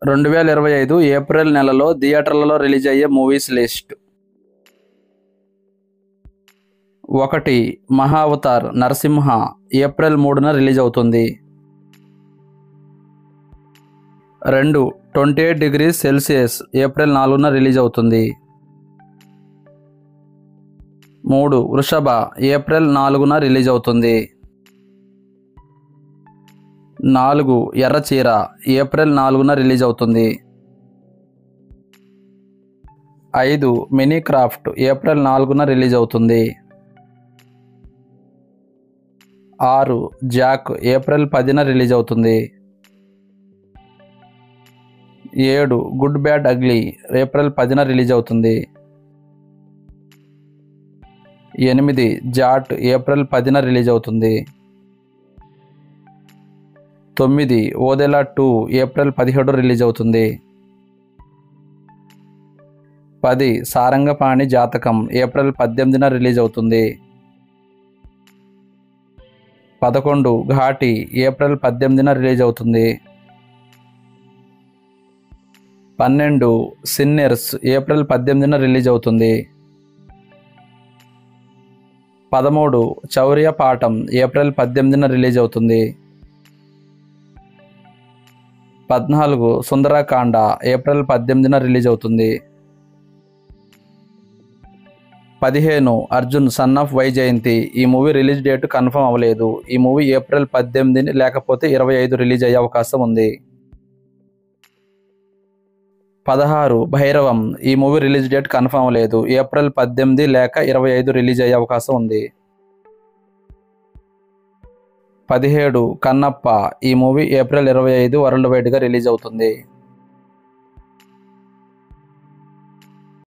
2025 April నెలలో థియేటర్లలో release అయ్యే movies list. 1. Mahavatar Narasimha April 3న రిలీజ్ అవుతుంది. 2. 28 degrees Celsius ఏప్రిల్ 4న రిలీజ్ అవుతుంది. 3. వృషభ ఏప్రిల్ 4న రిలీజ్ అవుతుంది. 4. ఎర్రచీర ఏప్రిల్ 4న రిలీజ్ అవుతుంది. 5. మినీ క్రాఫ్ట్ ఏప్రిల్ 4న రిలీజ్ అవుతుంది. 6. జాక్ ఏప్రిల్ 10న రిలీజ్ అవుతుంది. 7. గుడ్ బ్యాడ్ అగ్లీ ఏప్రిల్ 10న రిలీజ్ అవుతుంది. 8. జాట్ ఏప్రిల్ 10న రిలీజ్ అవుతుంది. 9. ఓదెలా 2 ఏప్రిల్ 17 రిలీజ్ అవుతుంది. 10. సారంగపాణి జాతకం ఏప్రిల్ 18న రిలీజ్ అవుతుంది. 11. ఘాటి ఏప్రిల్ 18న రిలీజ్ అవుతుంది. 12. సిన్నెర్స్ ఏప్రిల్ 18న రిలీజ్ అవుతుంది. 13. చౌర్య పాఠం ఏప్రిల్ 18న రిలీజ్ అవుతుంది. 14. సుందరకాండ ఏప్రిల్ 18న రిలీజ్ అవుతుంది. 15. Arjun son of Vyjayanthi. ఈ మూవీ రిలీజ్ డేట్ కన్ఫర్మ్ అవ్వలేదు. ఈ మూవీ ఏప్రిల్ 18 లేకపోతే 25 రిలీజ్ అయ్యే అవకాశం ఉంది. 16. భైరవం. ఈ మూవీ రిలీజ్ డేట్ కన్ఫర్మ్ అవ్వలేదు. ఏప్రిల్ 18 లేక 25 రిలీజ్ అయ్యే అవకాశం ఉంది. 17. కన్నప్ప. ఈ మూవీ ఏప్రిల్ 25 వరల్డ్ వైడ్గా రిలీజ్ అవుతుంది.